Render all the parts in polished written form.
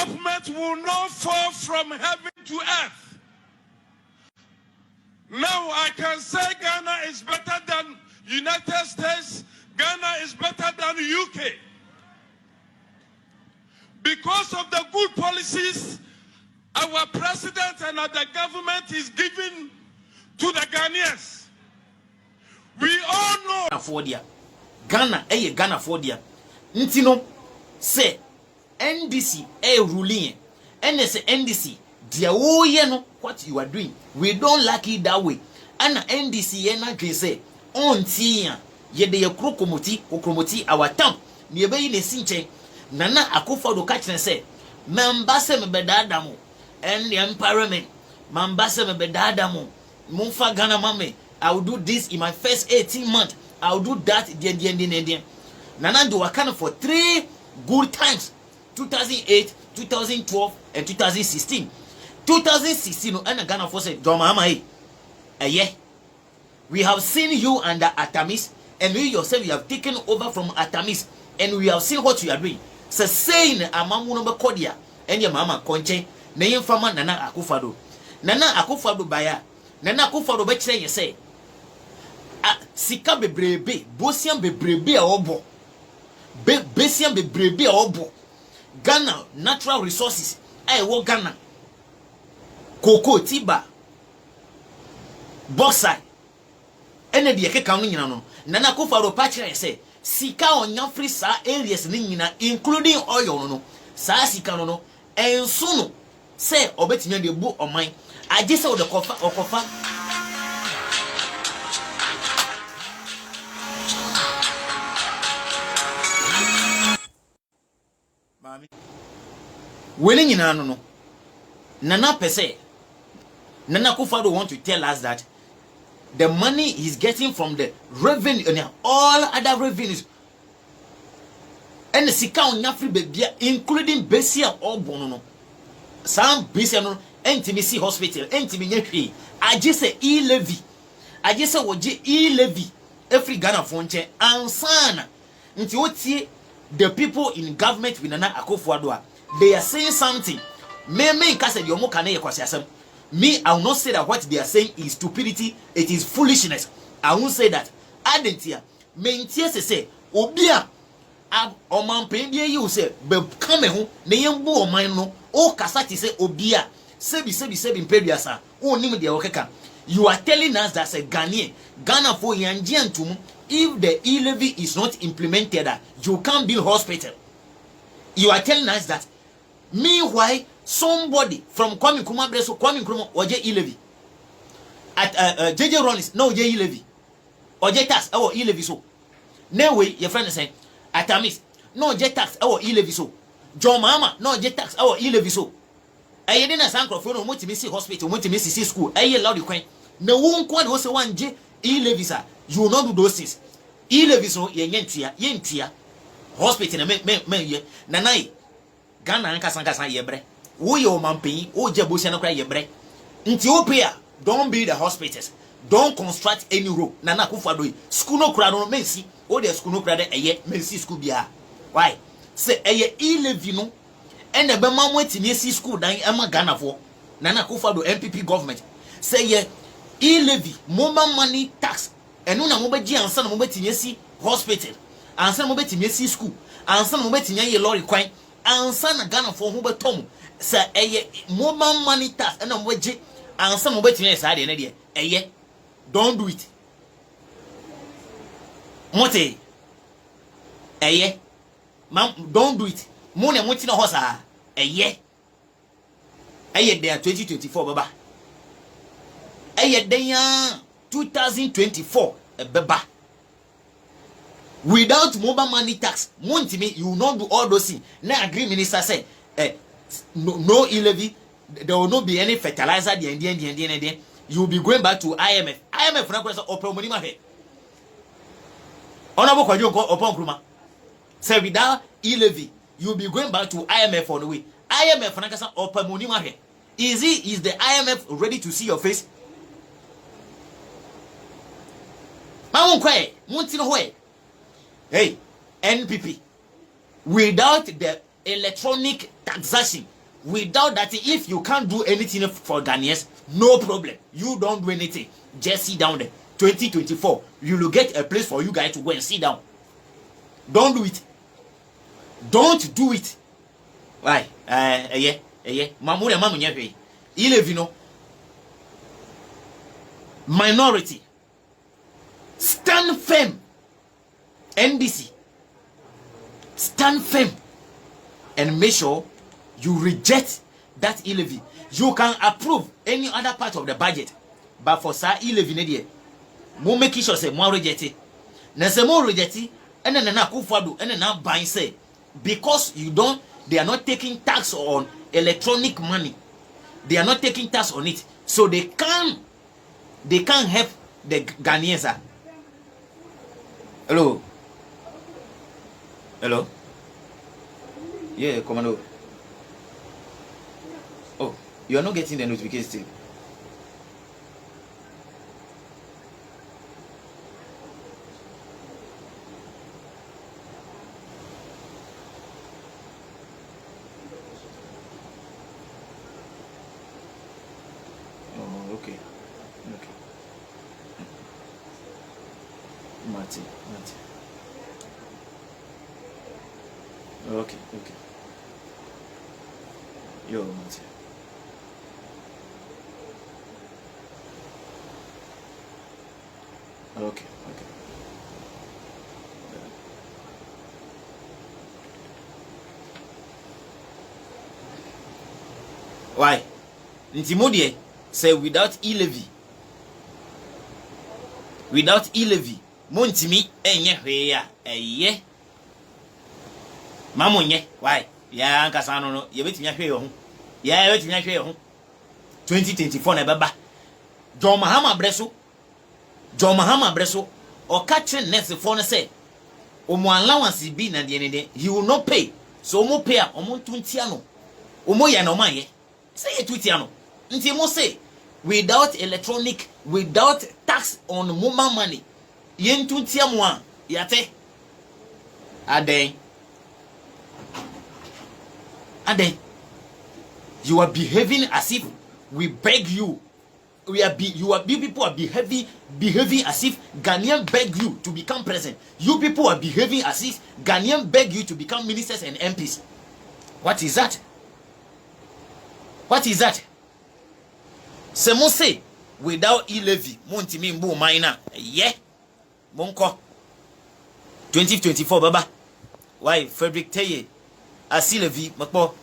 development will not fall from heaven to earth. Now I can say Ghana is better than United States. Ghana is better than UK. Because of the good policies our president and the government is giving to the Ghanaians. We all know. For dia Ghana, Ghana for dia. Ntino say NDC ruling. And say NDC, dear oh no, what you are doing. We don't like it that way. And NDC na can say on tia ye de krokomoti our town. Ni ebe ne sinche Nana Akufo-Addo catch and say membase me bedadamu and the empowerment membase me bedadamu Munfa Ghana mame. I will do this in my first 18 months. I will do that. Nana do Wakana for 3 good times. 2008, 2012, and 2016. 2016, and Ghana for said, Jomama, yeah. We have seen you under Atamis, and you yourself, you have taken over from Atamis, and we have seen what you are doing. So saying Amamu no Kodia, and your mama Conche, name from Nana Akufo-Addo. Nana Akufo-Addo Baya. Nana Akufo-Addo Beche, you say. Sika bebrebe, bosian bebrebe a obo. Besian bebrebe a obo. Ghana natural resources. Wo Ghana. Cocoa, tiba. Bauxite. Ene de yeke kanu nyina no. Nana Akufo-Addo patch say, sika onya free sa areas ni nyina including oil no. Sa sika no enso no. Say obetimi de bu oman. Aje say o de okofa. Willing in no. Nana Pese. Nana Akufo-Addo want to tell us that the money he's getting from the revenue and all other revenues and the sika on free baby, including Besia or Bono. Some Besia no intimacy hospital, intimacy. I just say e-levy. I just say what e-levy. Every Ghana fonche and sana. Until the people in government with Nana Akufo-Addo, they are saying something. Me I will not say that what they are saying is stupidity, it is foolishness. I won't say that. Adentia, mentia say, Obia, Oman Pendia, you say, come home, Nayambu or mine no, O Kasati say, Obia, Sebi Pediasa, O Nimidi Okeka. You are telling us that a Ghanaian, Ghana for Yanjiantum, if the e-levy is not implemented, you can't build hospital. You are telling us that. Meanwhile, somebody from Kwame Nkrumah Breso, Kwame Nkrumah, oje e-levy. At JJ Rollins, no oje e-levy. Oje tax, our e-levy so. No way, your friend is saying, Atamis, no oje tax, our e-levy so. John Mama, no oje tax, our e-levy so. Aye didn't sank of no multi hospital, multi school, aye loud you quaint. No one quad was one J e-levy, sir. You will not do those things. E-levy so, yentia, hospital, me, nanai. Ghana anka yebre. Wo ye o mampi, o je bosia no kra yebre. Ethiopia, don't build the hospitals. Don't construct any road. Nana Akufo-Addo. School no kra no mensi. O de school no kra de eye mensi school bia. Why? Say eye e-levy no. And the bema mo etimi si school dan ema Ghana for. Nana Akufo-Addo MPP government. Say ye e-levy, mobile money tax. Enu na mo be gi ansa na mo betimi si hospital. Ansa na mo betimi si school. Ansa na mo betimi ye lorry kwan. Ansa na Ghana for who betom say eye mobile money tax and waje ansa mo betime say de na de eye don't do it mote eye mam don't do it mo na mo tina ho sa eye there 2024 baba eye there 2024 baba. Without mobile money tax, Montimi, you will not do all those things. Now, agree, minister say, no e-levy, there will not be any fertilizer. You will be going back to IMF. IMF, for example, open money market. Honorable Kwajo upon Kruma. Say without e-levy, you will be going back to IMF on the way. IMF, for example, open money market. Is the IMF ready to see your face? Hey, NPP, without the electronic taxation. Without that, if you can't do anything for Ghanaians, no problem. You don't do anything. Just sit down there. 2024, you will get a place for you guys to go and sit down. Don't do it. Don't do it. Why? Mamuya mamunyepe. Ilevino. Minority. Stand firm. NDC. Stand firm. And make sure you reject that e-levy. You can approve any other part of the budget, but for sa e-levy ne mo make sure say mo reject it. Na say mo reject it, and then na Akufo-Addo and na ban say because they are not taking tax on electronic money. They are not taking tax on it, so they can't help the Ghanaians. Hello. Yeah, Commando. Oh, you are not getting the notification still. Oh, okay. Marty. Okay. Yo, Marty. Okay. Why? Ntimodie say without e-levy, montimi enye hwea eye. Mamunye, why? Ya nkasa no ye betimi ahwe yo ho. Ya ye betimi ahwe yo ho. 2024 na beba. John Mahama Breso or catching next for no say omo allowance bi na de he will not pay. So omo pay omo tuntiano. Omo ya no man ye. Say ye tuntiano. Nti mo say without tax on mobile money. Ye tuntiamo a yate. Aden. You are behaving as if we beg you. You people are behaving as if Ghanaian beg you to become president. You people are behaving as if Ghanaian beg you to become ministers and MPs. What is that? Semo say without e-levy, montimi mbo minor. Yeah. Monko. 2024 baba. Why Frederick Teye? Asi-levy makbo.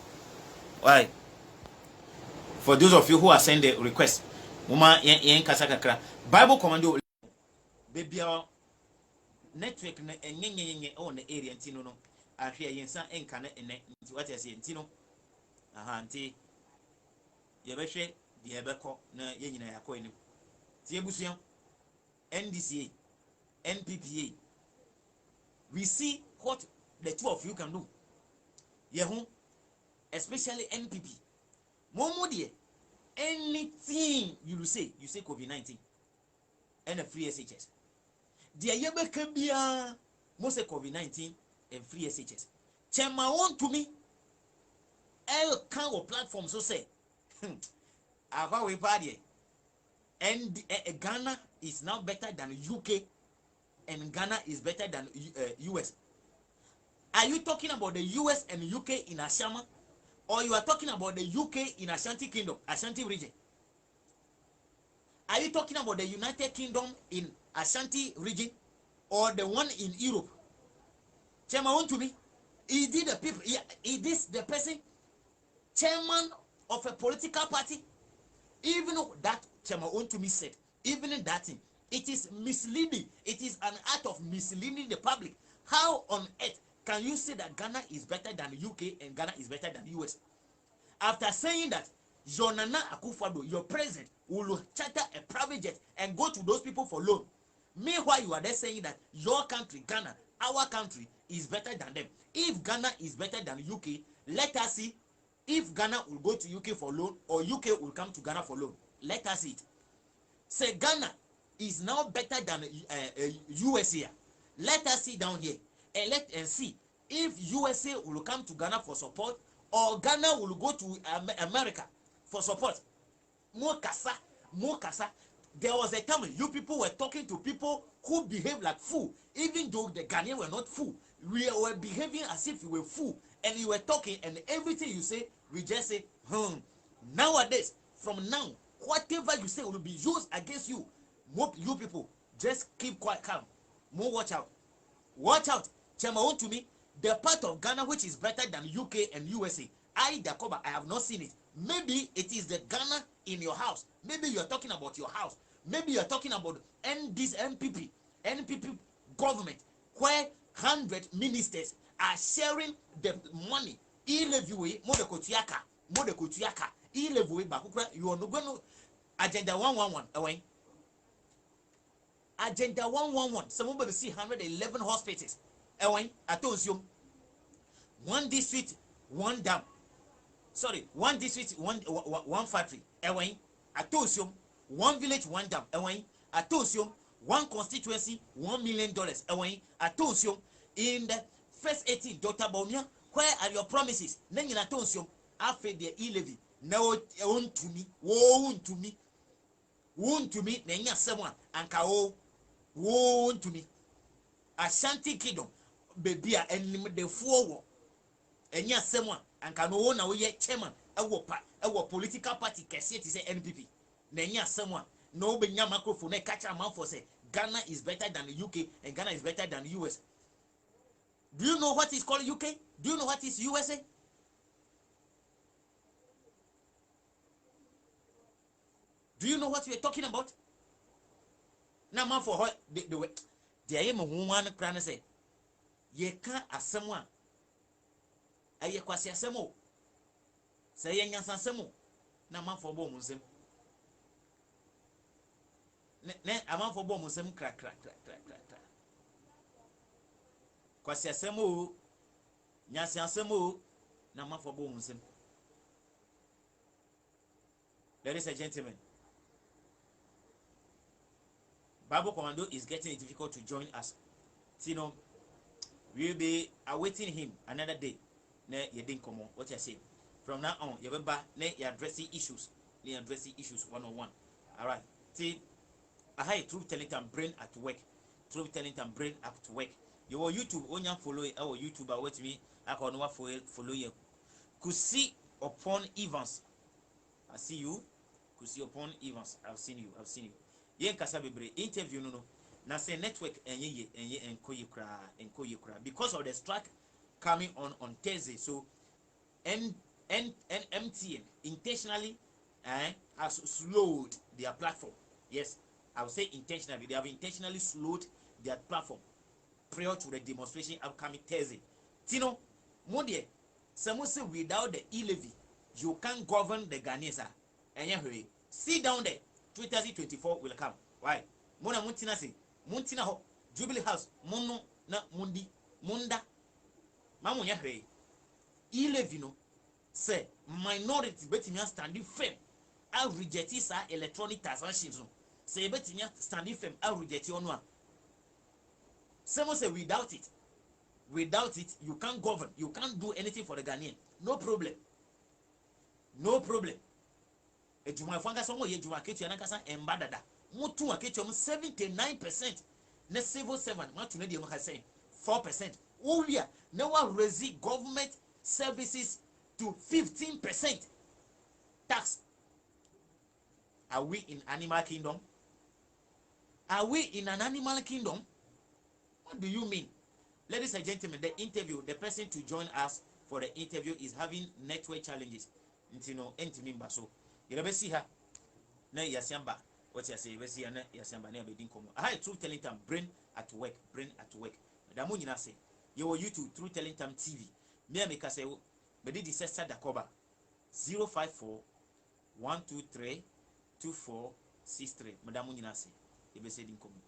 Why? For those of you who are sending the request, Mama yen kasa kakra. Bible commando baby network na enyenyenye on the area ntino no. Ahwe yensa enka na ene nti what you say ntino. Aha nti ye behwe de ebeko na yenyina yakọ enim. Ti ebusuan NDCA, NPPA. We see what the two of you can do. Yehu, especially NPP. Momo die anything you say COVID-19 and a free SHS. Dia yebeka bia mo say COVID-19 and free SHS. Chema want to me el kan o platform so say ava we party and Ghana is now better than UK and Ghana is better than US. Are you talking about the US and UK in Ashama? Or you are talking about the UK in Ashanti Kingdom, Ashanti region? Are you talking about the United Kingdom in Ashanti region or the one in Europe? Chairman want to be? Is it the people? Is this the person chairman of a political party? Even that Chairman want to be said, even in that thing, it is misleading. It is an act of misleading the public. How on earth can you say that Ghana is better than UK and Ghana is better than US? After saying that, your Nana Akufo-Addo, your president, will charter a private jet and go to those people for loan. Meanwhile, you are there saying that your country, Ghana, our country, is better than them. If Ghana is better than UK, let us see if Ghana will go to UK for loan or UK will come to Ghana for loan. Let us see it. Say Ghana is now better than US here. Let us sit down here and see if USA will come to Ghana for support, or Ghana will go to America for support. More kasa, more kasa. There was a time you people were talking to people who behave like fool, even though the Ghanaians were not fool. We were behaving as if we were fool, and you were talking, and everything you say, we just say, Nowadays, from now, whatever you say will be used against you. More you people, just keep quiet, calm. More watch out. Watch out. Chema on to me, the part of Ghana which is better than UK and USA. Dakoba, I have not seen it. Maybe it is the Ghana in your house. Maybe you are talking about your house. Maybe you are talking about this NPP government, where 100 ministers are sharing the money. Ilevue modekotuyaka, ilevue bakukra. You are not going to agenda 111 away. Agenda 111. Some will see 111 hospitals. Away, atosium. One district, one dam. Sorry, one district, one factory. Away, atosium. One village, one dam. Away, atosium. One constituency, $1 million. Away, atosium. In the first 18, Dr. Baumia, where are your promises? Then in atosium, after the e-levy. Now, own to me, woe to me. Wound to me, Nenya someone, and Kao, wound to me. Ashanti Kingdom, baby, and the forward. And yes, someone, and can own away yet chairman, our political party, Casset is NPP. Nenya someone, no Benya microphone, catch a mouth for say, Ghana is better than the UK, and Ghana is better than the US. Do you know what is called UK? Do you know what is USA? Do you know what we are talking about? Now, man, for what the aim of one plan say, ye can't as someone. Aye, quasi as some say, young some now, man, for bombs. Then a man for bombs, crack. Quasi as some Yansan some now, man for bombs. Ladies and gentlemen, Bible Commando is getting it difficult to join us. Tino, we'll be awaiting him another day. Ne ye didn't come on. What you say? From now on, you remember ne you addressing issues. Ne addressing issues 101. Alright. See, I have truth telling and brain at work. Truth telling and brain at work. Your YouTube on your follow our YouTuber with me. I can not follow you. Could see upon Evans. I see you. Could see upon Evans. I've seen you. Yen kasa bebre interview no na say network enye enko yekra because of the strike coming on Thursday. So MTN intentionally has slowed their platform. Yes, I would say intentionally. They have intentionally slowed their platform prior to the demonstration upcoming Thursday. Tino, Modie, some say without the e-levy, you can't govern the Ghanaians. And sit down there. 2024 will come. Why? Mona muntina say, muntina ho, Jubilee House, mono na mundi, munda. Mamu nya hwe. E-levy no say minority betimi standing firm. I reject sa electronic transactions no. Say betimi standing firm. I reject ono a. Someone say without it you can't govern. You can't do anything for the Ghanaian. No problem. Ejuma fanga somo ye juma ketu yanakasa embadada mutu aketu 79% na civil servant matu na dem ha say 4%. Owia na wa raise government services to 15% tax. Are we in animal kingdom? Are we in an animal kingdom? What do you mean? Ladies and gentlemen, the person to join us for the interview is having network challenges. Ntino entimimba so you be see her na yasiamba what you say we see na yasiamba na be din komo. I Truth Telling Time brain at work. Madamu nyina say you YouTube Truth Telling Time TV me ameka say be di sister Dakoba 054 123 2463 madamu nyina say e be say din komo.